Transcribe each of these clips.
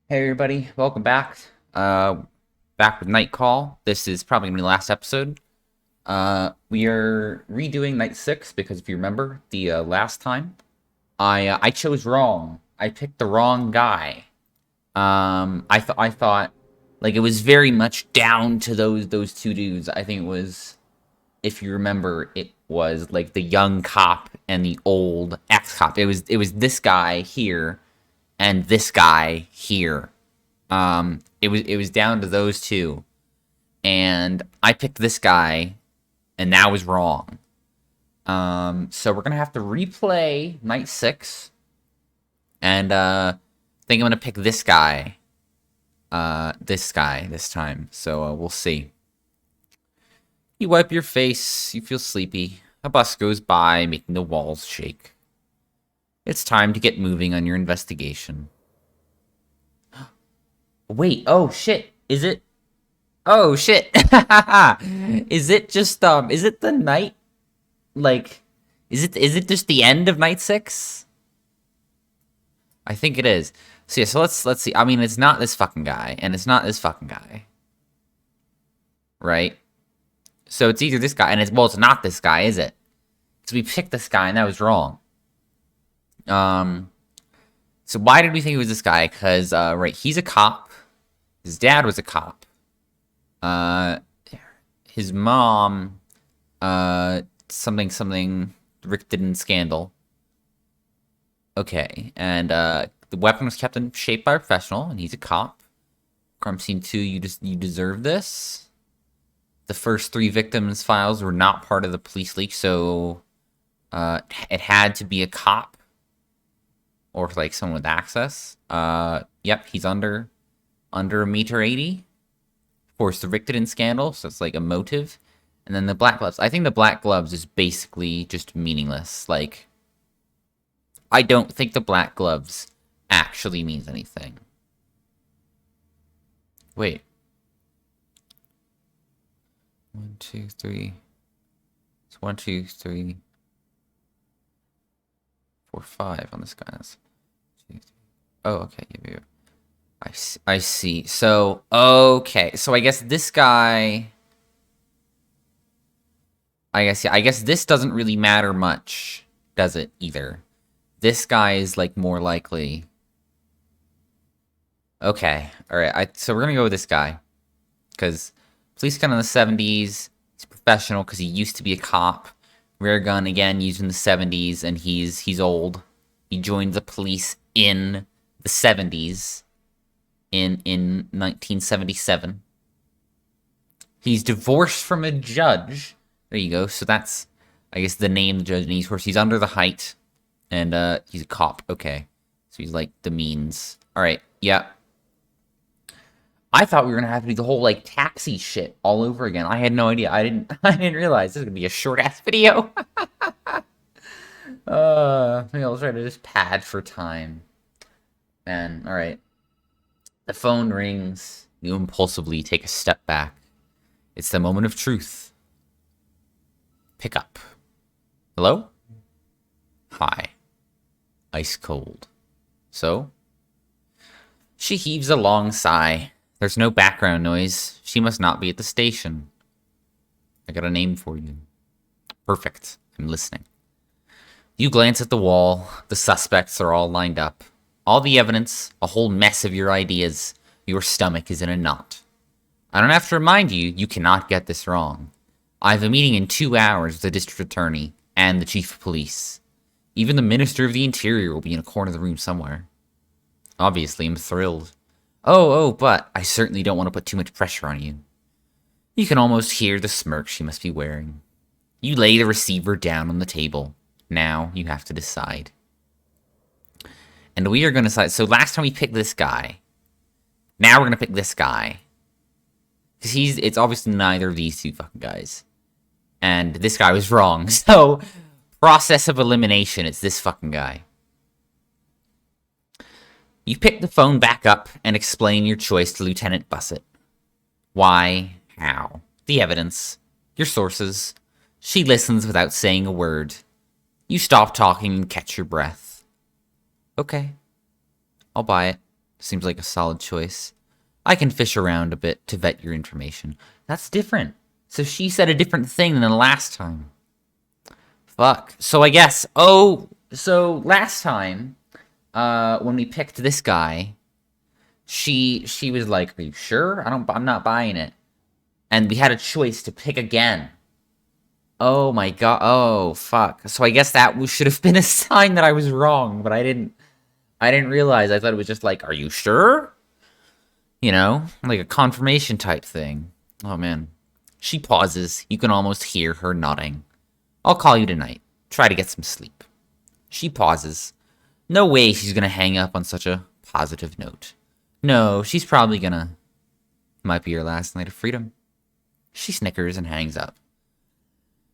Hey everybody, welcome back. Back with Night Call. This is probably gonna be the last episode. We are redoing Night 6 because if you remember the last time, I chose wrong. I picked the wrong guy. I thought like it was very much down to those two dudes. I think it was, if you remember, it was like the young cop and the old ex-cop. It was this guy here and this guy here. It was down to those two, and I picked this guy, and that was wrong. So we're gonna have to replay Night 6, and I think I'm gonna pick this guy this time. So we'll see. You wipe your face. You feel sleepy. A bus goes by, making the walls shake. It's time to get moving on your investigation. Wait, oh shit. Is it? Oh shit. Is it just is it the night, like, is it just the end of night 6? I think it is. So yeah, so let's see. I mean, it's not this fucking guy and it's not this fucking guy. Right? So it's either this guy and it's not this guy, is it? Cuz we picked this guy and that was wrong. Um so why did we think it was this guy? Cuz right, he's a cop. His dad was a cop. Uh his mom, something Rick did in Scandal. Okay, and the weapon was kept in shape by a professional, and he's a cop. Crime scene 2, you deserve this. The first 3 victims' files were not part of the police leak, so it had to be a cop or like someone with access. Yep, he's under a meter 80. Of course, the Rick did in Scandal, so it's like a motive. And then the black gloves. I think the black gloves is basically just meaningless. Like, I don't think the black gloves actually means anything. Wait. 1, 2, 3. It's 1, 2, 3, 4, 5 on this guy's. Oh, okay. Yeah. I see. So, okay. So I guess this guy. I guess this doesn't really matter much, does it, either? This guy is, like, more likely. Okay. Alright. So we're gonna go with this guy. Because police gun in the 70s. He's professional because he used to be a cop. Rare gun, again, used in the 70s, and he's old. He joined the police in the 70s. In 1977. He's divorced from a judge. There you go. So that's, I guess, the name the judge needs. Of course, he's under the height, and he's a cop. Okay, so he's like the means. All right, yeah. I thought we were gonna have to do the whole like taxi shit all over again. I had no idea. I didn't. I didn't realize this is gonna be a short ass video. Maybe I'll try to just pad for time. Man, all right. The phone rings. You impulsively take a step back. It's the moment of truth. Pick up. Hello? Hi. Ice cold. So? She heaves a long sigh. There's no background noise. She must not be at the station. I got a name for you. Perfect. I'm listening. You glance at the wall. The suspects are all lined up. All the evidence, a whole mess of your ideas. Your stomach is in a knot. I don't have to remind you, you cannot get this wrong. I have a meeting in 2 hours with the district attorney and the chief of police. Even the minister of the interior will be in a corner of the room somewhere. Obviously, I'm thrilled. But I certainly don't want to put too much pressure on you. You can almost hear the smirk she must be wearing. You lay the receiver down on the table. Now you have to decide. And we are going to decide. So last time we picked this guy. Now we're going to pick this guy. Because it's obviously neither of these two fucking guys. And this guy was wrong. So, process of elimination, it's this fucking guy. You pick the phone back up and explain your choice to Lieutenant Bussett. Why? How? The evidence. Your sources. She listens without saying a word. You stop talking and catch your breath. Okay. I'll buy it. Seems like a solid choice. I can fish around a bit to vet your information. That's different. So she said a different thing than the last time. Fuck. So I guess. Oh, so last time, when we picked this guy, she was like, "Are you sure? I'm not buying it." And we had a choice to pick again. Oh my god. Oh fuck. So I guess that should have been a sign that I was wrong, but I didn't. I didn't realize. I thought it was just like, "Are you sure?" You know, like a confirmation type thing. Oh man. She pauses. You can almost hear her nodding. I'll call you tonight. Try to get some sleep. She pauses. No way she's gonna hang up on such a positive note. No, she's probably gonna. Might be your last night of freedom. She snickers and hangs up.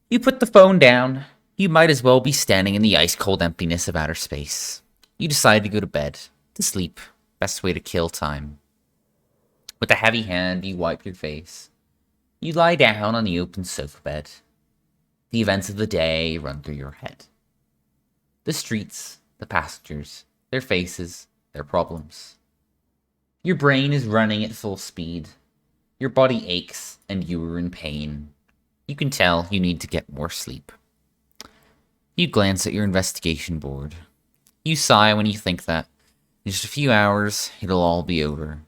You put the phone down. You might as well be standing in the ice-cold emptiness of outer space. You decide to go to bed. To sleep. Best way to kill time. With a heavy hand, you wipe your face. You lie down on the open sofa bed. The events of the day run through your head. The streets, the passengers, their faces, their problems. Your brain is running at full speed. Your body aches and you are in pain. You can tell you need to get more sleep. You glance at your investigation board. You sigh when you think that in just a few hours it'll all be over.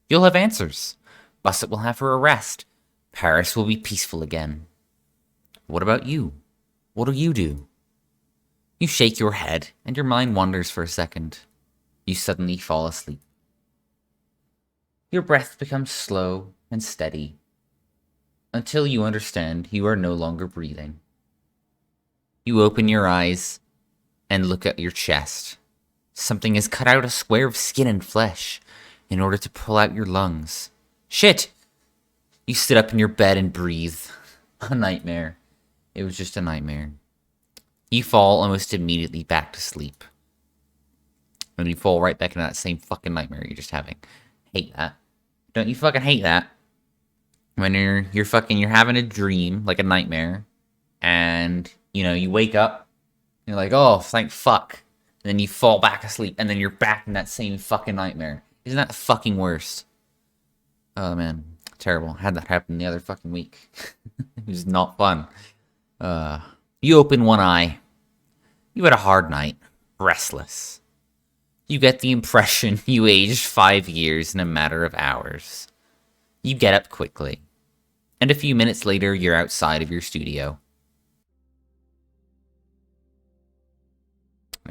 You'll have answers. Busset will have her arrest. Paris will be peaceful again. What about you? What do you do? You shake your head, and your mind wanders for a second. You suddenly fall asleep. Your breath becomes slow and steady, until you understand you are no longer breathing. You open your eyes and look at your chest. Something has cut out a square of skin and flesh in order to pull out your lungs. Shit! You sit up in your bed and breathe. A nightmare. It was just a nightmare. You fall almost immediately back to sleep. And you fall right back into that same fucking nightmare you're just having. Hate that. Don't you fucking hate that? When you're having a dream, like a nightmare, and, you know, you wake up, you're like, oh, thank fuck. And then you fall back asleep, and then you're back in that same fucking nightmare. Isn't that the fucking worst? Oh, man. Terrible. Had that happen the other fucking week. It was not fun. You open one eye. You had a hard night. Restless. You get the impression you aged 5 years in a matter of hours. You get up quickly. And a few minutes later, you're outside of your studio.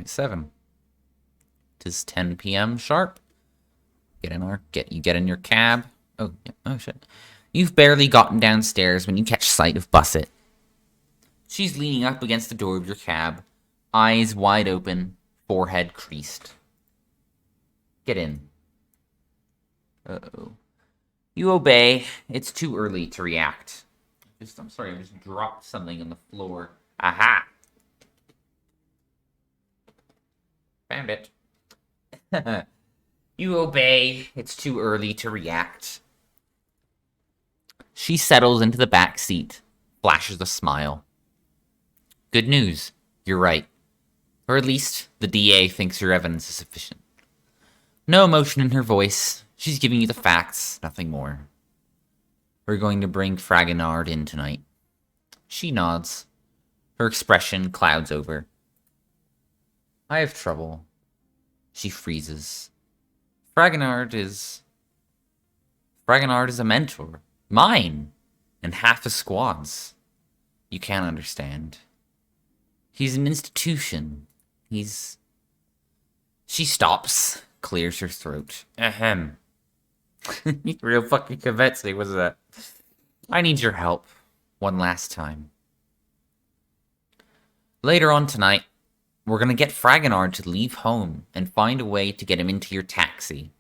7. 'Tis 10 p.m. sharp. You get in your cab. Oh, yeah. Oh, shit. You've barely gotten downstairs when you catch sight of Busset. She's leaning up against the door of your cab, eyes wide open, forehead creased. Get in. Uh-oh. You obey. It's too early to react. I'm sorry, I just dropped something on the floor. Aha! Found it. You obey. It's too early to react. She settles into the back seat, flashes a smile. Good news. You're right. Or at least, the DA thinks your evidence is sufficient. No emotion in her voice. She's giving you the facts, nothing more. We're going to bring Fragonard in tonight. She nods. Her expression clouds over. I have trouble. She freezes. Fragonard is a mentor. Mine! And half a squad's. You can't understand. He's an institution. She stops, clears her throat. Ahem. Real fucking convincing, wasn't it? I need your help. One last time. Later on tonight, we're gonna get Fragonard to leave home and find a way to get him into your taxi.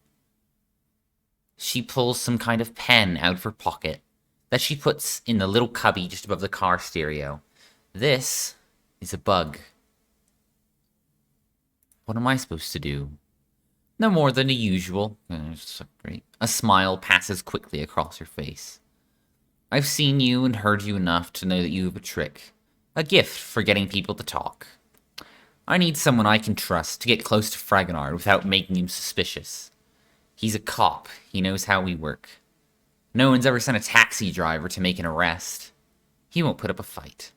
She pulls some kind of pen out of her pocket that she puts in the little cubby just above the car stereo. This is a bug. What am I supposed to do? No more than the usual. Great. A smile passes quickly across her face. I've seen you and heard you enough to know that you have a trick. A gift for getting people to talk. I need someone I can trust to get close to Fragonard without making him suspicious. He's a cop. He knows how we work. No one's ever sent a taxi driver to make an arrest. He won't put up a fight.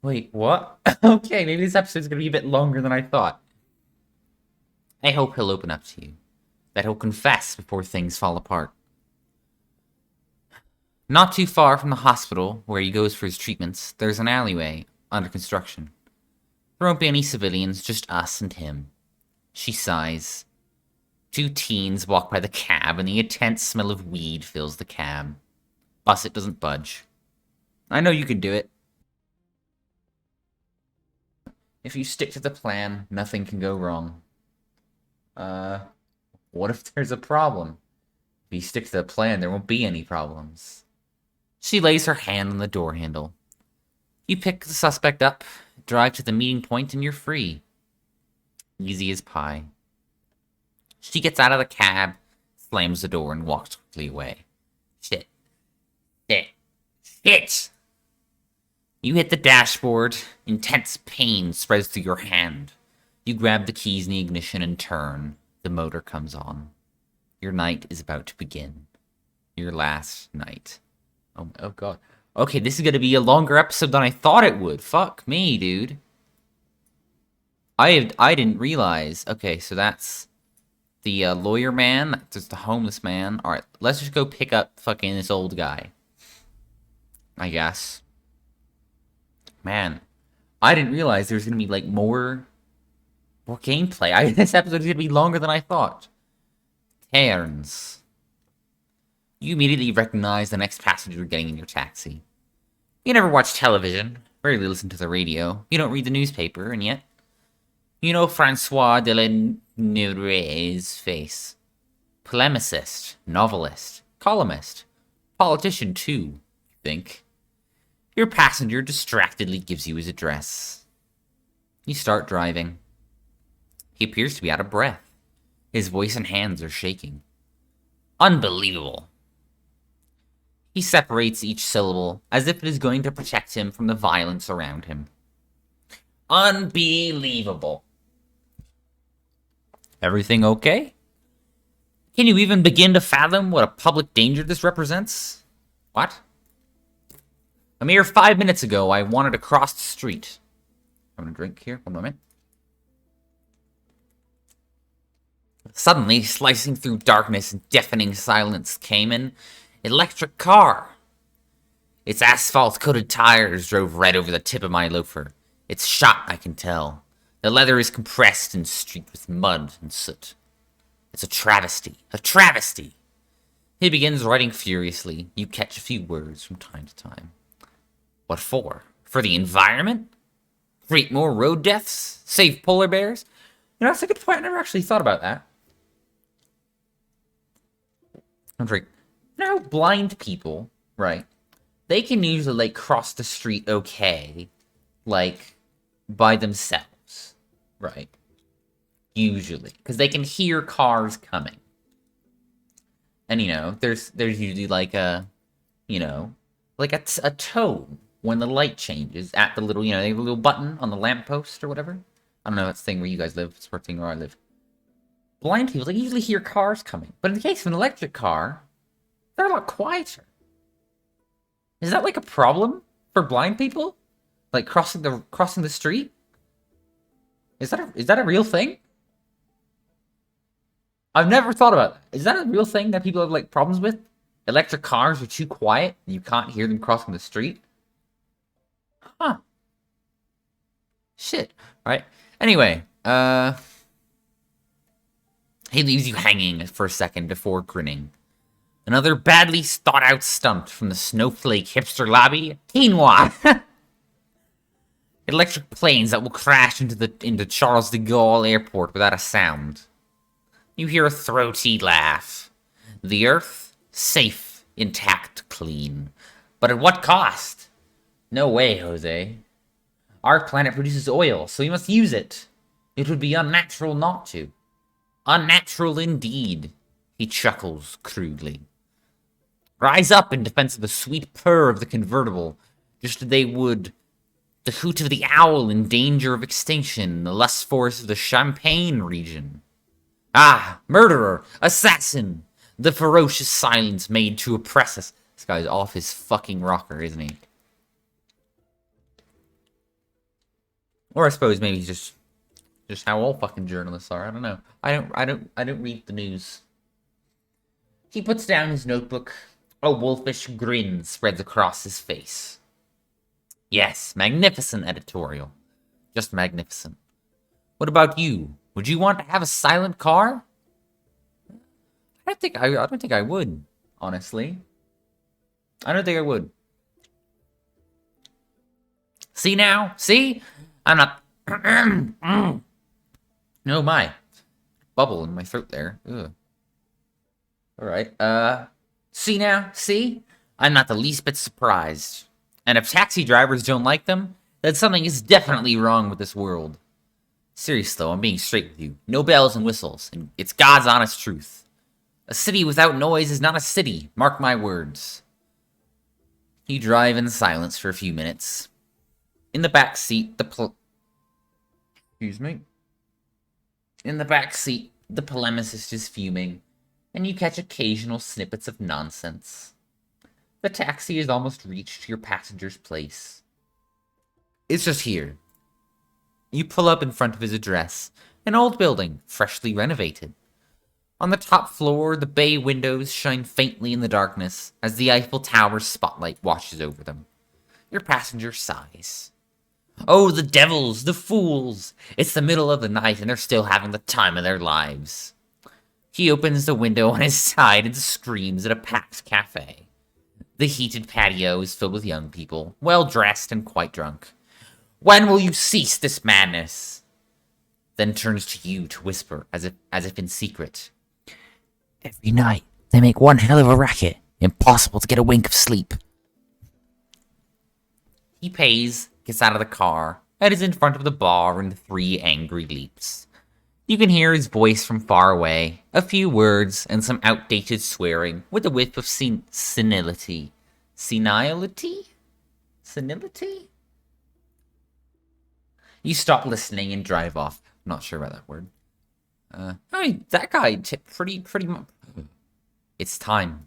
Wait, what? Okay, maybe this episode's gonna be a bit longer than I thought. I hope he'll open up to you. That he'll confess before things fall apart. Not too far from the hospital, where he goes for his treatments, there's an alleyway, under construction. There won't be any civilians, just us and him. She sighs. 2 teens walk by the cab, and the intense smell of weed fills the cab. Bussett doesn't budge. I know you can do it. If you stick to the plan, nothing can go wrong. What if there's a problem? If you stick to the plan, there won't be any problems. She lays her hand on the door handle. You pick the suspect up, drive to the meeting point, and you're free. Easy as pie. She gets out of the cab, slams the door, and walks quickly away. Shit. You hit the dashboard. Intense pain spreads through your hand. You grab the keys in the ignition and turn. The motor comes on. Your night is about to begin. Your last night. Oh god. Okay, this is gonna be a longer episode than I thought it would. Fuck me, dude. I didn't realize. Okay, so that's the lawyer man. That's the homeless man. Alright, let's just go pick up fucking this old guy. I guess. Man, I didn't realize there was gonna be like more gameplay. This episode is gonna be longer than I thought. Cairns. You immediately recognize the next passenger getting in your taxi. You never watch television, rarely listen to the radio, you don't read the newspaper, and yet you know Francois de la Noure's face. Polemicist, novelist, columnist, politician too, you think. Your passenger distractedly gives you his address. You start driving. He appears to be out of breath. His voice and hands are shaking. Unbelievable. He separates each syllable as if it is going to protect him from the violence around him. Unbelievable. Everything okay? Can you even begin to fathom what a public danger this represents? What? A mere 5 minutes ago, I wanted to cross the street. I'm gonna drink here. 1 moment. Suddenly, slicing through darkness and deafening silence, came an electric car. Its asphalt-coated tires drove right over the tip of my loafer. It's shot, I can tell. The leather is compressed and streaked with mud and soot. It's a travesty. A travesty! He begins writing furiously. You catch a few words from time to time. What for? For the environment? Create more road deaths? Save polar bears? You know, that's a good point. I never actually thought about that. I'm like, you know, blind people, right? They can usually, like, cross the street okay, like, by themselves, right? Usually. Because they can hear cars coming. And, you know, there's usually, like, a, you know, like a tone when the light changes at the little, you know, the little button on the lamppost or whatever. I don't know, that's the thing where you guys live. It's the thing where I live. Blind people, they usually hear cars coming. But in the case of an electric car, they're a lot quieter. Is that like a problem for blind people? Like crossing the street? Is that a real thing? I've never thought about that. Is that a real thing that people have like problems with? Electric cars are too quiet and you can't hear them crossing the street? Huh. Shit. Alright. Anyway, he leaves you hanging for a second before grinning. Another badly thought-out stunt from the snowflake hipster lobby. Quinoa! Electric planes that will crash into Charles de Gaulle Airport without a sound. You hear a throaty laugh. The Earth, safe, intact, clean. But at what cost? No way, Jose. Our planet produces oil, so we must use it. It would be unnatural not to. Unnatural indeed, he chuckles crudely. Rise up in defense of the sweet purr of the convertible, just as they would the hoot of the owl in danger of extinction, the lust force of the Champagne region. Ah, murderer, assassin! The ferocious silence made to oppress us. This guy's off his fucking rocker, isn't he? Or I suppose maybe he's just how all fucking journalists are. I don't know. I don't read the news. He puts down his notebook. A wolfish grin spreads across his face. Yes, magnificent editorial. Just magnificent. What about you? Would you want to have a silent car? I don't think I would, honestly. I don't think I would. See now? See? I'm not... No, my. Bubble in my throat there. Ugh. Alright, see now? See? I'm not the least bit surprised. And if taxi drivers don't like them, then something is definitely wrong with this world. Serious though, I'm being straight with you. No bells and whistles, and it's God's honest truth. A city without noise is not a city, mark my words. You drive in silence for a few minutes. In the back seat, Excuse me? In the back seat, the polemicist is fuming, and you catch occasional snippets of nonsense. The taxi has almost reached your passenger's place. It's just here. You pull up in front of his address, an old building, freshly renovated. On the top floor, the bay windows shine faintly in the darkness as the Eiffel Tower's spotlight washes over them. Your passenger sighs. Oh, the devils, the fools! It's the middle of the night and they're still having the time of their lives. He opens the window on his side and screams at a packed cafe. The heated patio is filled with young people, well-dressed and quite drunk. When will you cease this madness? Then turns to you to whisper, as if in secret. Every night, they make one hell of a racket. Impossible to get a wink of sleep. He pays, gets out of the car, and is in front of the bar in 3 angry leaps. You can hear his voice from far away, a few words, and some outdated swearing, with a whiff of senility. Senility? Senility? You stop listening and drive off. I'm not sure about that word. That guy tipped pretty much. It's time.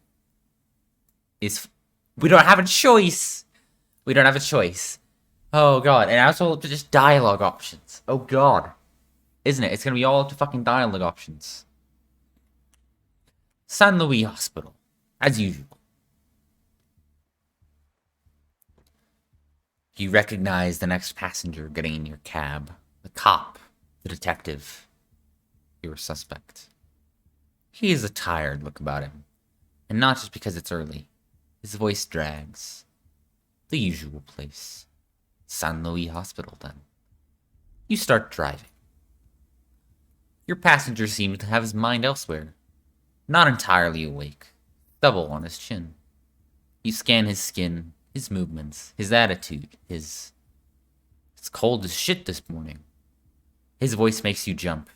We don't have a choice. We don't have a choice. Oh god, and also just dialogue options. Oh god. Isn't it? It's gonna be all up to fucking dialogue options. San Luis Hospital. As usual. You recognize the next passenger getting in your cab. The cop. The detective. Your suspect. He has a tired look about him. And not just because it's early. His voice drags. The usual place. San Luis Hospital, then. You start driving. Your passenger seems to have his mind elsewhere. Not entirely awake. Stubble on his chin. You scan his skin, his movements, his attitude, It's cold as shit this morning. His voice makes you jump.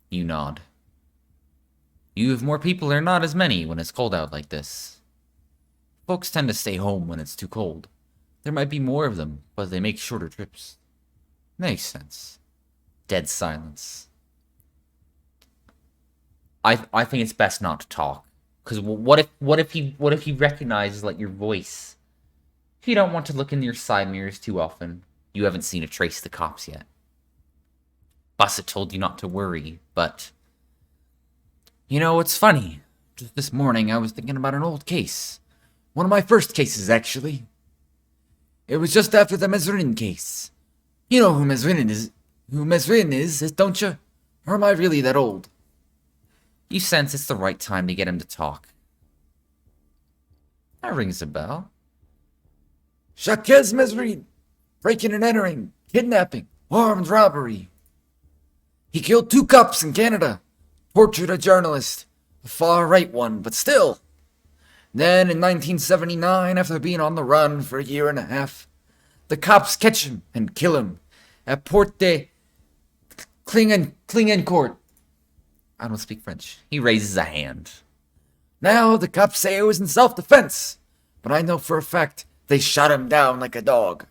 You nod. You have more people or not as many when it's cold out like this. Folks tend to stay home when it's too cold. There might be more of them, but they make shorter trips. Makes sense. Dead silence. I think it's best not to talk. Because what if he recognizes like your voice? You don't want to look in your side mirrors too often. You haven't seen a trace of the cops yet. Bussett told you not to worry, but... You know, it's funny. Just this morning I was thinking about an old case. One of my first cases, actually. It was just after the Mesrin case. You know who Mesrin is, don't you? Or am I really that old? You sense it's the right time to get him to talk. That rings a bell. Jacques Mesrin. Breaking and entering. Kidnapping. Armed robbery. He killed 2 cops in Canada. Tortured a journalist. A far-right one, but still. Then, in 1979, after being on the run for a year and a half, the cops catch him and kill him at Port de Clingencourt. I don't speak French. He raises a hand. Now, the cops say it was in self-defense, but I know for a fact they shot him down like a dog.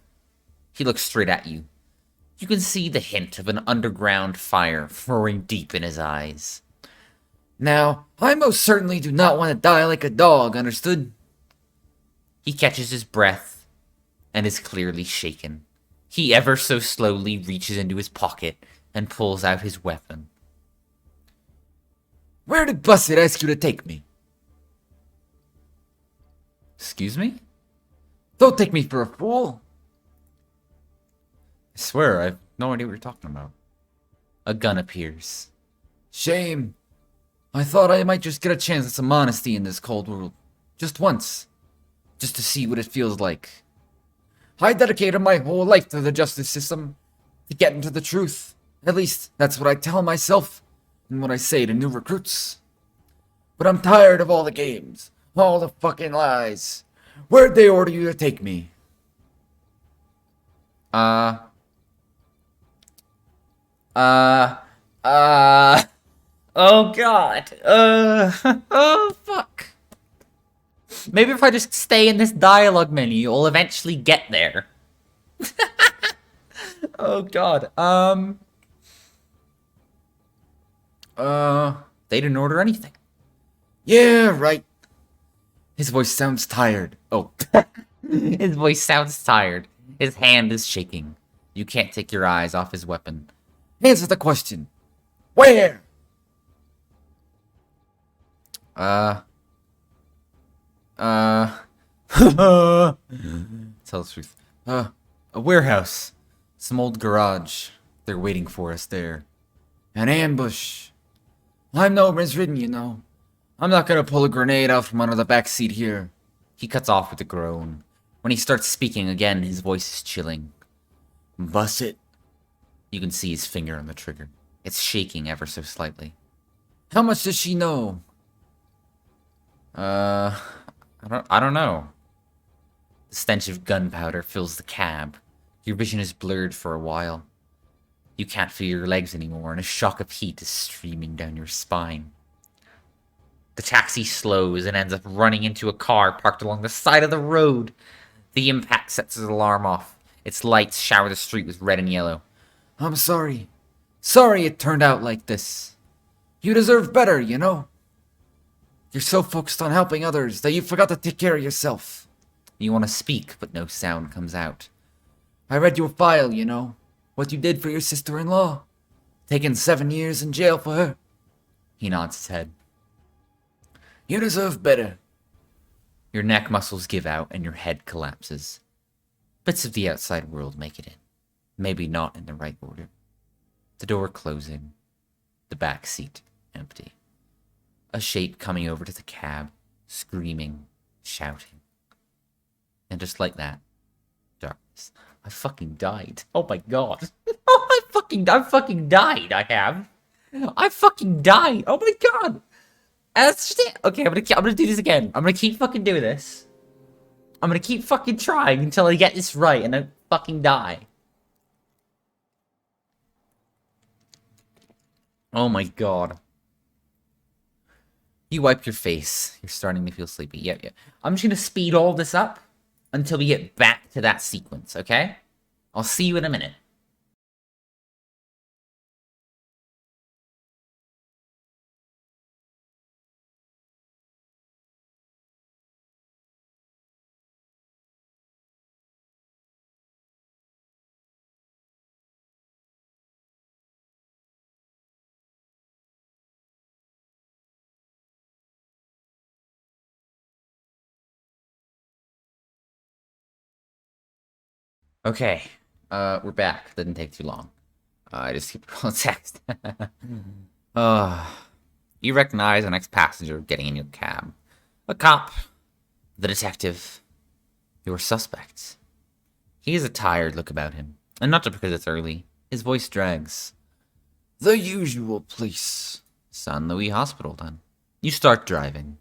He looks straight at you. You can see the hint of an underground fire roaring deep in his eyes. Now, I most certainly do not want to die like a dog, understood? He catches his breath and is clearly shaken. He ever so slowly reaches into his pocket and pulls out his weapon. Where did Busset ask you to take me? Excuse me? Don't take me for a fool. I swear, I have no idea what you're talking about. A gun appears. Shame. I thought I might just get a chance at some honesty in this cold world. Just once. Just to see what it feels like. I dedicated my whole life to the justice system. To get into the truth. At least, that's what I tell myself. And what I say to new recruits. But I'm tired of all the games. All the fucking lies. Where'd they order you to take me? Oh god. Oh fuck. Maybe if I just stay in this dialogue menu, I'll eventually get there. Oh god. They didn't order anything. Yeah, right. His voice sounds tired. Oh. His voice sounds tired. His hand is shaking. You can't take your eyes off his weapon. Answer the question. Where? Tell the truth. A warehouse. Some old garage. They're waiting for us there. An ambush. I'm no Ridden, you know. I'm not gonna pull a grenade out from under the back seat here. He cuts off with a groan. When he starts speaking again, his voice is chilling. Busset. You can see his finger on the trigger. It's shaking ever so slightly. How much does she know? I don't know. The stench of gunpowder fills the cab. Your vision is blurred for a while. You can't feel your legs anymore, and a shock of heat is streaming down your spine. The taxi slows and ends up running into a car parked along the side of the road. The impact sets his alarm off. Its lights shower the street with red and yellow. I'm sorry. Sorry it turned out like this. You deserve better, you know? You're so focused on helping others that you forgot to take care of yourself. You want to speak, but no sound comes out. I read your file, you know? What you did for your sister-in-law. Taking 7 years in jail for her. He nods his head. You deserve better. Your neck muscles give out and your head collapses. Bits of the outside world make it in. Maybe not in the right order. The door closing. The back seat empty. A shape coming over to the cab, screaming, shouting. And just like that, darkness. I fucking died. Oh my god. Oh, I fucking died, I have. I fucking died. Oh my god. That's just it. Okay, I'm gonna do this again. I'm gonna keep fucking doing this. I'm gonna keep fucking trying until I get this right and I fucking die. Oh my god. You wipe your face. You're starting to feel sleepy. Yep. I'm just gonna speed all this up until we get back to that sequence, okay? I'll see you in a minute. Okay, we're back. Didn't take too long. I just keep calling text. You recognize the next passenger getting in your cab. A cop. The detective. Your suspect. He has a tired look about him. And not just because it's early. His voice drags. The usual place. San Luis Hospital, then. You start driving.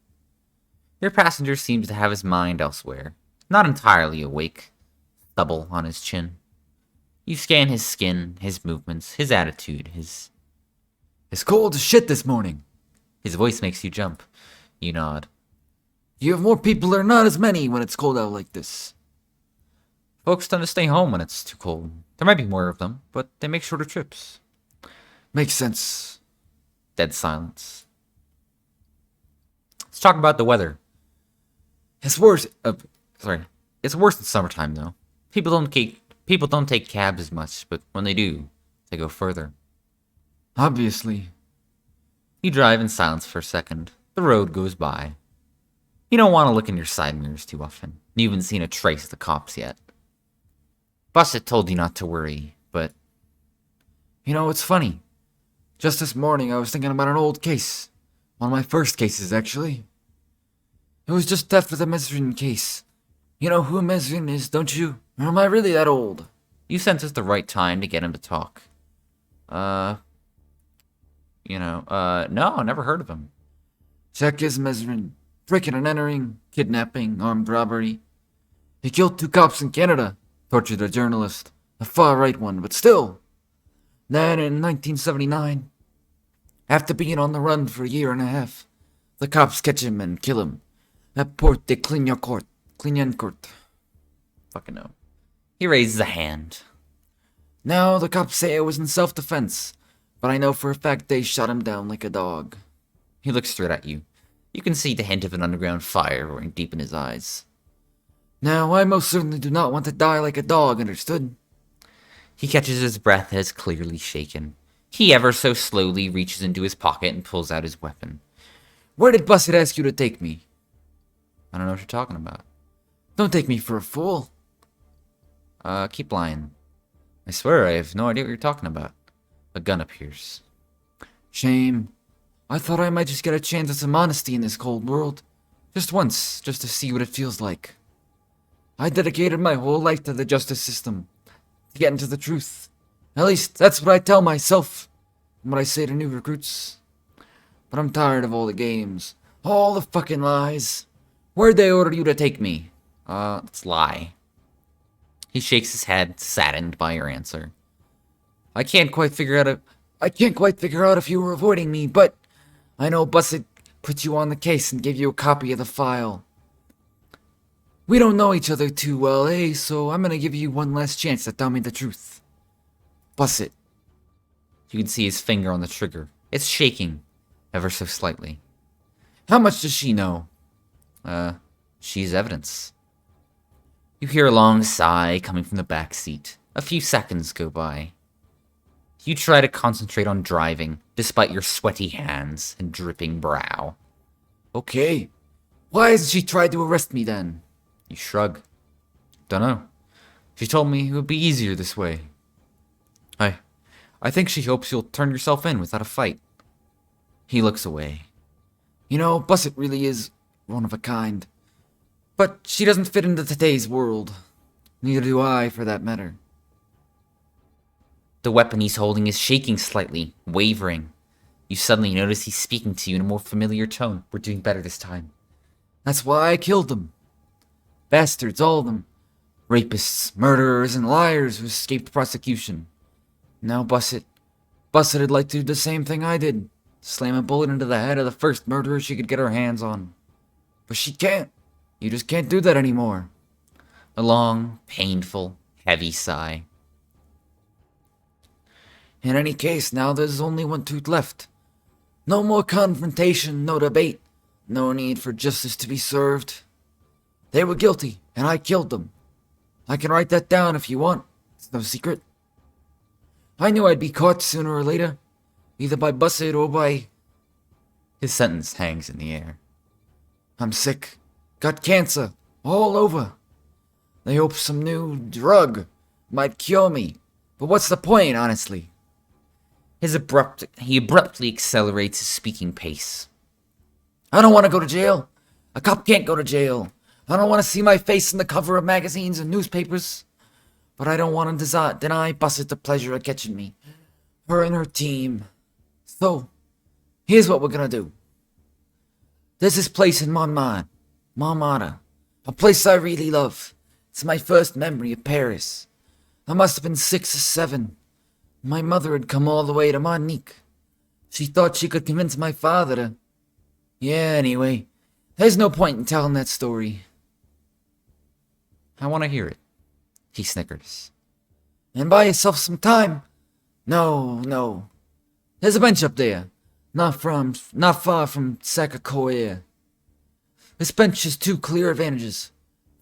Your passenger seems to have his mind elsewhere. Not entirely awake. Stubble on his chin. You scan his skin, his movements, his attitude, his... It's cold as shit this morning. His voice makes you jump. You nod. You have more people or not as many when it's cold out like this? Folks tend to stay home when it's too cold. There might be more of them, but they make shorter trips. Makes sense. Dead silence. Let's talk about the weather. It's worse. It's worse in summertime though. People don't take cabs as much, but when they do, they go further. Obviously. You drive in silence for a second. The road goes by. You don't want to look in your side mirrors too often. You haven't seen a trace of the cops yet. Bussett told you not to worry, but... You know, it's funny. Just this morning, I was thinking about an old case. One of my first cases, actually. It was just after the Mesrin case. You know who Mesrin is, don't you? Or am I really that old? You sense it's the right time to get him to talk. No, never heard of him. Zacchaeus Mesrin. Breaking and entering, kidnapping, armed robbery. He killed 2 cops in Canada. Tortured a journalist. A far-right one, but still. Then in 1979, after being on the run for a year and a half, the cops catch him and kill him. At Port de Clignancourt. Fucking no. He raises a hand. Now, the cops say it was in self-defense, but I know for a fact they shot him down like a dog. He looks straight at you. You can see the hint of an underground fire roaring deep in his eyes. Now, I most certainly do not want to die like a dog, understood? He catches his breath and is clearly shaken. He ever so slowly reaches into his pocket and pulls out his weapon. Where did Bussett ask you to take me? I don't know what you're talking about. Don't take me for a fool. Keep lying. I swear I have no idea what you're talking about. A gun appears. Shame. I thought I might just get a chance at some honesty in this cold world. Just once, just to see what it feels like. I dedicated my whole life to the justice system. To get into the truth. At least, that's what I tell myself. And what I say to new recruits. But I'm tired of all the games. All the fucking lies. Where'd they order you to take me? Let's lie. He shakes his head, saddened by your answer. I can't quite figure out if you were avoiding me, but I know Bussett put you on the case and gave you a copy of the file. We don't know each other too well, eh? So I'm gonna give you one last chance to tell me the truth. Bussett. You can see his finger on the trigger. It's shaking, ever so slightly. How much does she know? She's evidence. You hear a long sigh coming from the back seat. A few seconds go by. You try to concentrate on driving, despite your sweaty hands and dripping brow. Okay. Why hasn't she tried to arrest me then? You shrug. Dunno. She told me it would be easier this way. I think she hopes you'll turn yourself in without a fight. He looks away. You know, Bussett really is one of a kind. But she doesn't fit into today's world. Neither do I, for that matter. The weapon he's holding is shaking slightly, wavering. You suddenly notice he's speaking to you in a more familiar tone. We're doing better this time. That's why I killed them. Bastards, all of them. Rapists, murderers, and liars who escaped prosecution. Now Bussett would like to do the same thing I did. Slam a bullet into the head of the first murderer she could get her hands on. But she can't. You just can't do that anymore. A long, painful, heavy sigh. In any case, now there's only one tooth left. No more confrontation, no debate. No need for justice to be served. They were guilty, and I killed them. I can write that down if you want. It's no secret. I knew I'd be caught sooner or later. Either by Bussett or by... His sentence hangs in the air. I'm sick. Got cancer. All over. They hope some new drug might cure me. But what's the point, honestly? He abruptly accelerates his speaking pace. I don't want to go to jail. A cop can't go to jail. I don't want to see my face on the cover of magazines and newspapers. But I don't want to deny Bussett the pleasure of catching me. Her and her team. So, here's what we're gonna do. There's this place in Montmartre. A place I really love. It's my first memory of Paris. I must have been 6 or 7. My mother had come all the way to Martinique. She thought she could convince my father to... Yeah, anyway. There's no point in telling that story. I want to hear it. He snickers. And buy yourself some time. No. There's a bench up there. Not far from Sacre-Cœur. This bench has two clear advantages.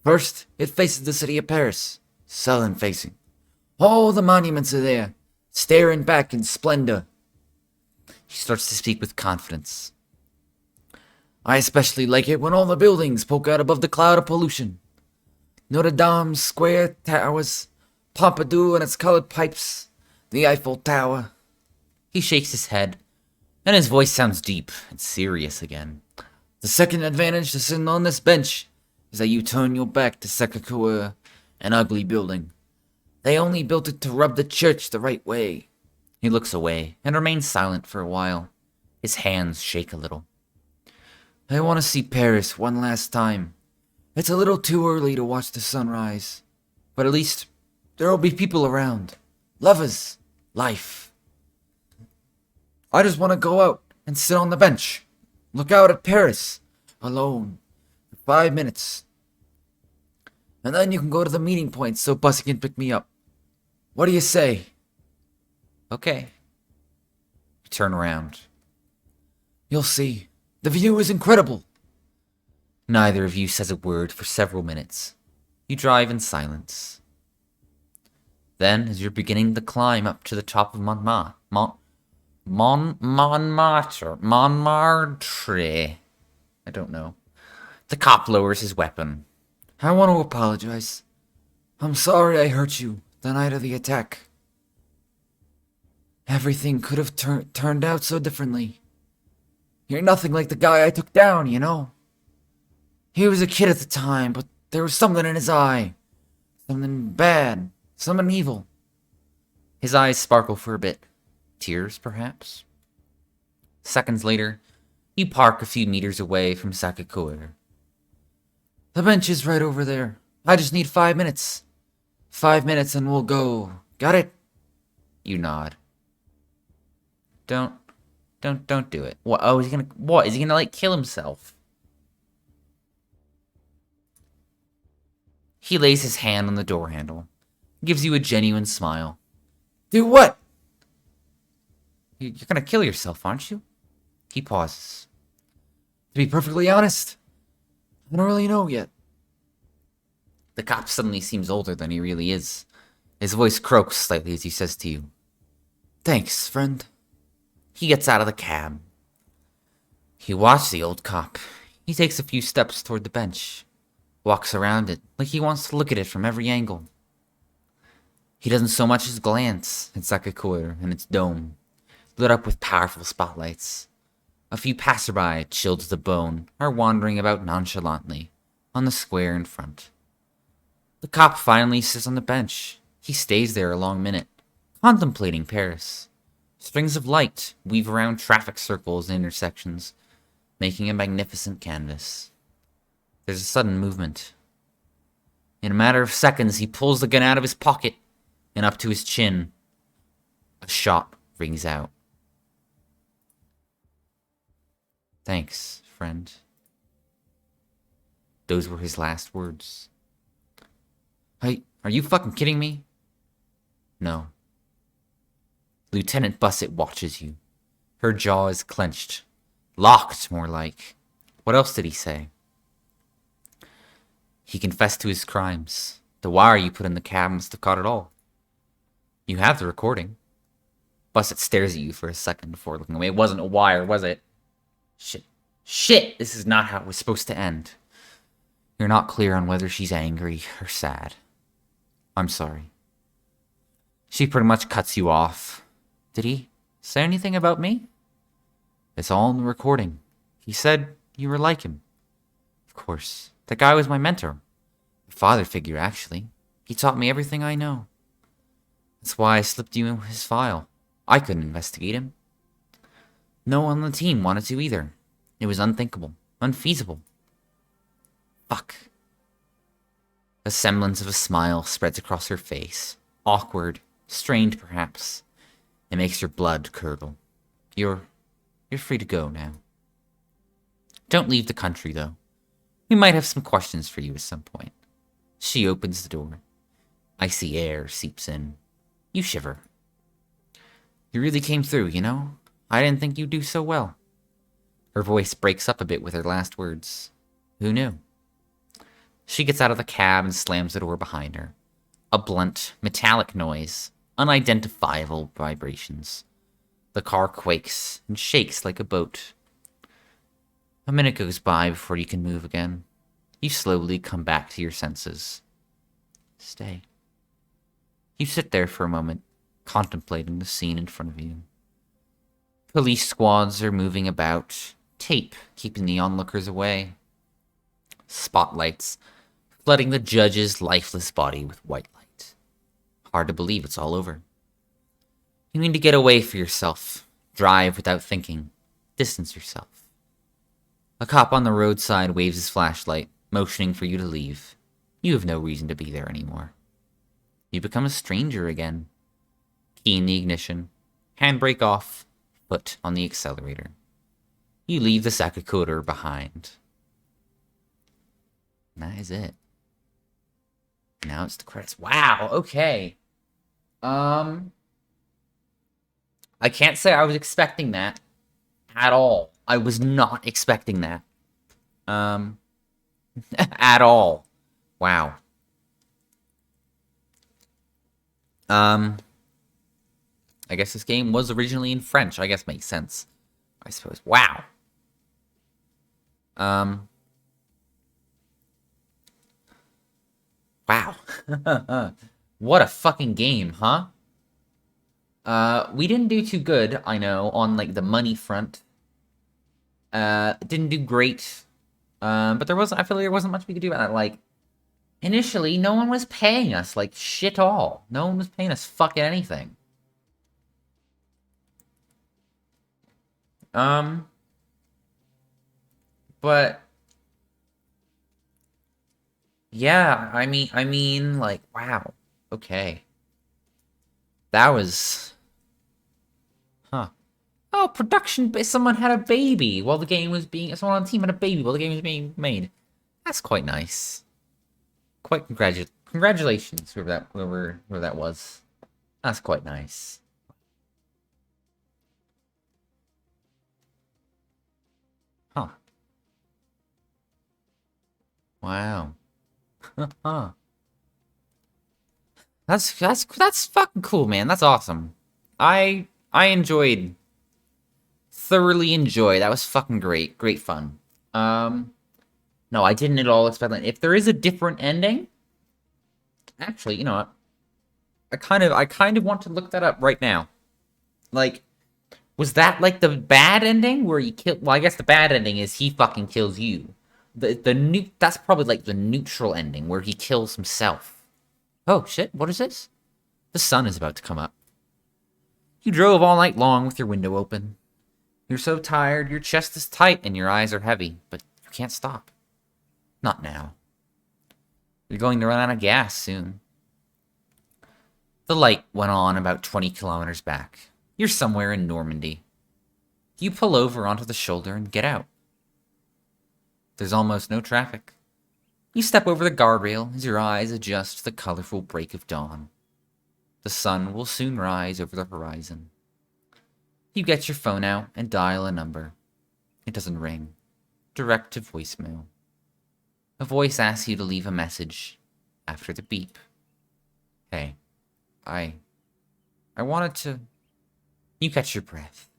First, it faces the city of Paris, southern facing. All the monuments are there, staring back in splendor. He starts to speak with confidence. I especially like it when all the buildings poke out above the cloud of pollution. Notre Dame's square towers, Pompidou and its colored pipes, the Eiffel Tower. He shakes his head, and his voice sounds deep and serious again. The second advantage to sitting on this bench is that you turn your back to Sacré-Cœur, an ugly building. They only built it to rub the church the right way. He looks away and remains silent for a while. His hands shake a little. I want to see Paris one last time. It's a little too early to watch the sunrise, but at least there will be people around. Lovers. Life. I just want to go out and sit on the bench. Look out at Paris. Alone. For 5 minutes. And then you can go to the meeting point so Bussy can pick me up. What do you say? Okay. You turn around. You'll see. The view is incredible. Neither of you says a word for several minutes. You drive in silence. Then, as you're beginning to climb up to the top of Montmartre. I don't know. The cop lowers his weapon. I want to apologize. I'm sorry I hurt you the night of the attack. Everything could have turned out so differently. You're nothing like the guy I took down, you know? He was a kid at the time, but there was something in his eye. Something bad. Something evil. His eyes sparkle for a bit. Tears, perhaps? Seconds later, you park a few meters away from Sacré-Cœur. The bench is right over there. I just need 5 minutes. 5 minutes and we'll go. Got it? You nod. Don't do it. What? Oh, what? Is he gonna, like, kill himself? He lays his hand on the door handle. Gives you a genuine smile. Do what? You're gonna kill yourself, aren't you? He pauses. To be perfectly honest, I don't really know yet. The cop suddenly seems older than he really is. His voice croaks slightly as he says to you, Thanks, friend. He gets out of the cab. You watch the old cop. He takes a few steps toward the bench. Walks around it like he wants to look at it from every angle. He doesn't so much as glance at Sacré-Cœur and its dome, lit up with powerful spotlights. A few passerby, chilled to the bone, are wandering about nonchalantly on the square in front. The cop finally sits on the bench. He stays there a long minute, contemplating Paris. Strings of light weave around traffic circles and intersections, making a magnificent canvas. There's a sudden movement. In a matter of seconds, he pulls the gun out of his pocket and up to his chin. A shot rings out. Thanks, friend. Those were his last words. Hey, are you fucking kidding me? No. Lieutenant Bussett watches you. Her jaw is clenched. Locked, more like. What else did he say? He confessed to his crimes. The wire you put in the cab must have caught it all. You have the recording. Bussett stares at you for a second before looking away. It wasn't a wire, was it? Shit! This is not how it was supposed to end. You're not clear on whether she's angry or sad. I'm sorry. She pretty much cuts you off. Did he say anything about me? It's all in the recording. He said you were like him. Of course. That guy was my mentor. A father figure, actually. He taught me everything I know. That's why I slipped you in his file. I couldn't investigate him. No one on the team wanted to either. It was unthinkable. Unfeasible. Fuck. A semblance of a smile spreads across her face. Awkward. Strained, perhaps. It makes your blood curdle. You're free to go now. Don't leave the country, though. We might have some questions for you at some point. She opens the door. Icy air seeps in. You shiver. You really came through, you know? I didn't think you'd do so well. Her voice breaks up a bit with her last words. Who knew? She gets out of the cab and slams the door behind her. A blunt, metallic noise, unidentifiable vibrations. The car quakes and shakes like a boat. A minute goes by before you can move again. You slowly come back to your senses. Stay. You sit there for a moment, contemplating the scene in front of you. Police squads are moving about, tape keeping the onlookers away. Spotlights flooding the judge's lifeless body with white light. Hard to believe it's all over. You need to get away for yourself, drive without thinking, distance yourself. A cop on the roadside waves his flashlight, motioning for you to leave. You have no reason to be there anymore. You become a stranger again. Key in the ignition, handbrake off, foot on the accelerator. You leave the Sakakotor behind. And that is it. Now it's the credits. Wow, okay. I can't say I was expecting that at all. I was not expecting that. At all. Wow. I guess this game was originally in French. I guess makes sense. I suppose. Wow. Wow. What a fucking game, huh? We didn't do too good, I know, on, like, the money front. Didn't do great. But I feel like there wasn't much we could do about that. Like, initially, no one was paying us, like, shit all. No one was paying us fucking anything. But yeah, like, wow. Okay. That was, huh. Oh, someone had a baby while the game was someone on the team had a baby while the game was being made. That's quite nice. Quite congratulations, whoever that was. That's quite nice. Huh. Wow. Huh. That's fucking cool, man. That's awesome. I thoroughly enjoyed. That was fucking great. Great fun. No, I didn't at all expect that. If there is a different ending, actually, you know what? I kind of want to look that up right now. Like, was that like the bad ending where he killed? Well, I guess the bad ending is he fucking kills you. That's probably like the neutral ending where he kills himself. Oh shit! What is this? The sun is about to come up. You drove all night long with your window open. You're so tired, your chest is tight and your eyes are heavy, but you can't stop. Not now. You're going to run out of gas soon. The light went on about 20 kilometers back. You're somewhere in Normandy. You pull over onto the shoulder and get out. There's almost no traffic. You step over the guardrail as your eyes adjust to the colorful break of dawn. The sun will soon rise over the horizon. You get your phone out and dial a number. It doesn't ring. Direct to voicemail. A voice asks you to leave a message after the beep. Hey, I wanted to... You catch your breath.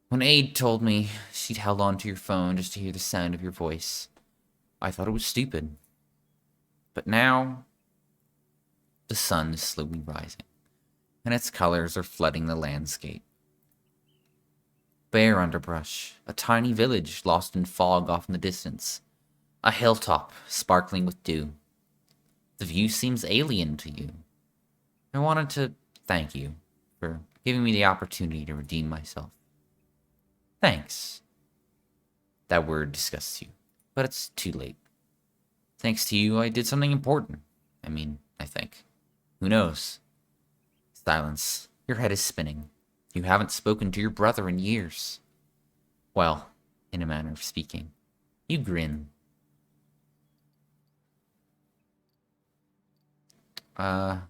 When Aide told me she'd held onto your phone just to hear the sound of your voice, I thought it was stupid. But now, the sun is slowly rising, and its colors are flooding the landscape. Bare underbrush, a tiny village lost in fog off in the distance, a hilltop sparkling with dew. The view seems alien to you. I wanted to thank you for giving me the opportunity to redeem myself. Thanks. That word disgusts you, but it's too late. Thanks to you, I did something important. I think. Who knows? Silence. Your head is spinning. You haven't spoken to your brother in years. Well, in a manner of speaking. You grin. I'm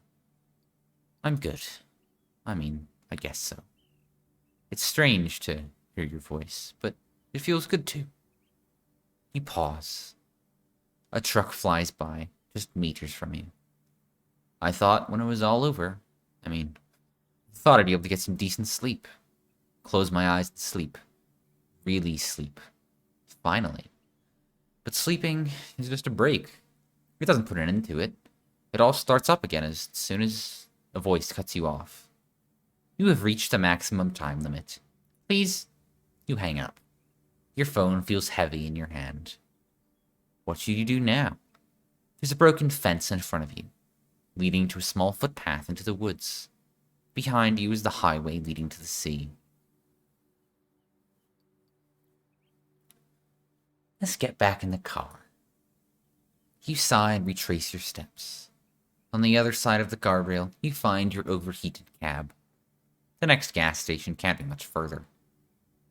good. I guess so. It's strange to hear your voice, but it feels good too. You pause. A truck flies by, just meters from you. I thought when it was all over, thought I'd be able to get some decent sleep. Close my eyes and sleep. Really sleep. Finally. But sleeping is just a break. It doesn't put an end to it. It all starts up again as soon as a voice cuts you off. You have reached the maximum time limit. Please, you hang up. Your phone feels heavy in your hand. What should you do now? There's a broken fence in front of you, leading to a small footpath into the woods. Behind you is the highway leading to the sea. Let's get back in the car. You sigh and retrace your steps. On the other side of the guardrail, you find your overheated cab. The next gas station can't be much further.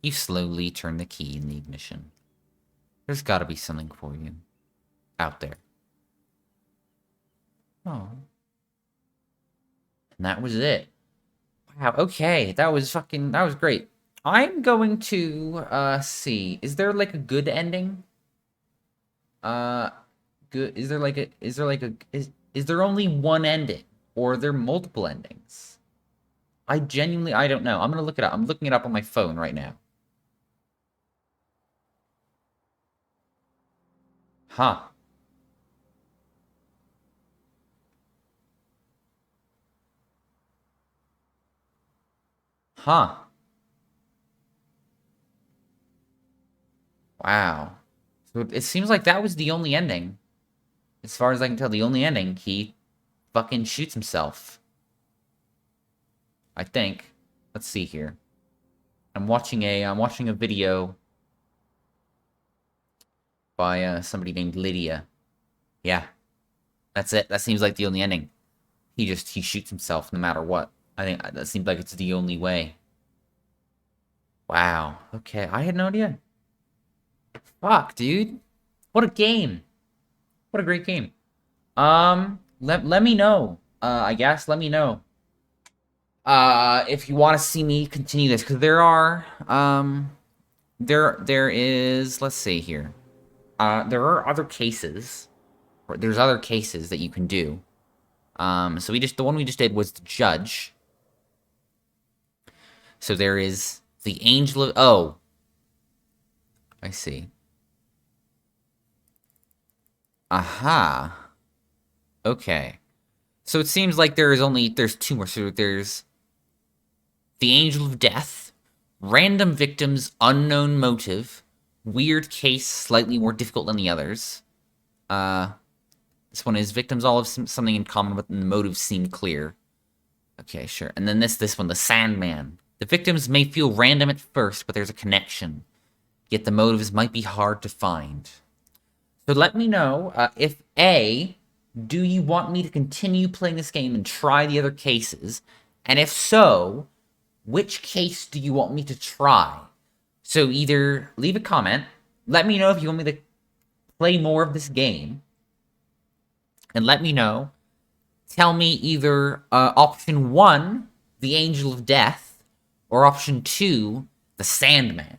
You slowly turn the key in the ignition. There's gotta be something for you. Out there. Oh. And that was it. Wow, okay. That was great. I'm going to, see. Is there, like, a good ending? Good. Is there only one ending? Or are there multiple endings? I don't know. I'm gonna look it up. I'm looking it up on my phone right now. Huh. Huh. Wow. So it seems like that was the only ending. As far as I can tell, the only ending. He fucking shoots himself. I think. Let's see here. I'm watching a video by somebody named Lydia. Yeah. That's it. That seems like the only ending. He shoots himself no matter what. I think that seems like it's the only way. Wow. Okay, I had no idea. Fuck, dude. What a game. What a great game. Let me know. I guess let me know. If you want to see me continue this, because there are, there is, let's see here. There are other cases. There's other cases that you can do. So the one we just did was the judge. So there is the angel of, oh. I see. Aha. Okay. So it seems like there's two more. So there's the angel of death, random victims, unknown motive, weird case, slightly more difficult than the others. This one is victims all have something in common, but the motives seem clear. Okay, sure. And then this one, the Sandman. The victims may feel random at first, but there's a connection. Yet the motives might be hard to find. So let me know if A, do you want me to continue playing this game and try the other cases? And if so, which case do you want me to try? So either leave a comment, let me know if you want me to play more of this game, and let me know. Tell me either option 1, the Angel of Death, or option 2, the Sandman.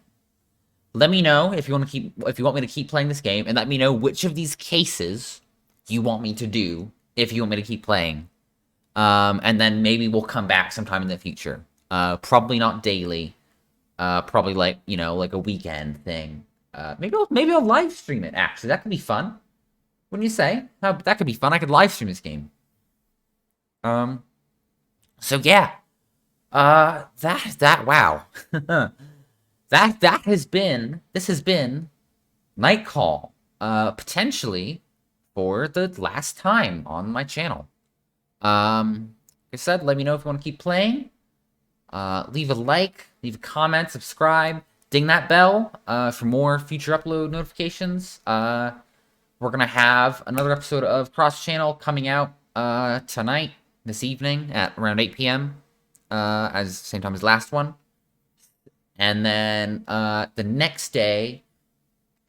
Let me know if you want me to keep playing this game, and let me know which of these cases you want me to do if you want me to keep playing. And then maybe we'll come back sometime in the future. Probably not daily. Probably like a weekend thing. Maybe I'll live stream it. Actually, that could be fun. Wouldn't you say? That could be fun. I could live stream this game. So yeah. Wow. This has been Night Call. Potentially for the last time on my channel. Like I said, let me know if you want to keep playing. Leave a like, leave a comment, subscribe, ding that bell for more future upload notifications. We're gonna have another episode of Cross Channel coming out tonight, this evening at around 8 p.m. As same time as last one. And then the next day,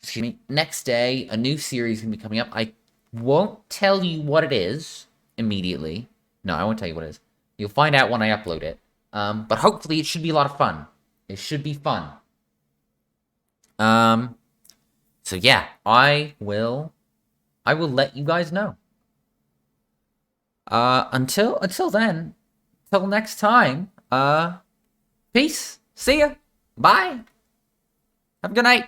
a new series is gonna be coming up. I won't tell you what it is immediately. No, I won't tell you what it is. You'll find out when I upload it. But hopefully it should be a lot of fun. It should be fun. So yeah, I will let you guys know. Until then, till next time, peace. See ya. Bye. Have a good night.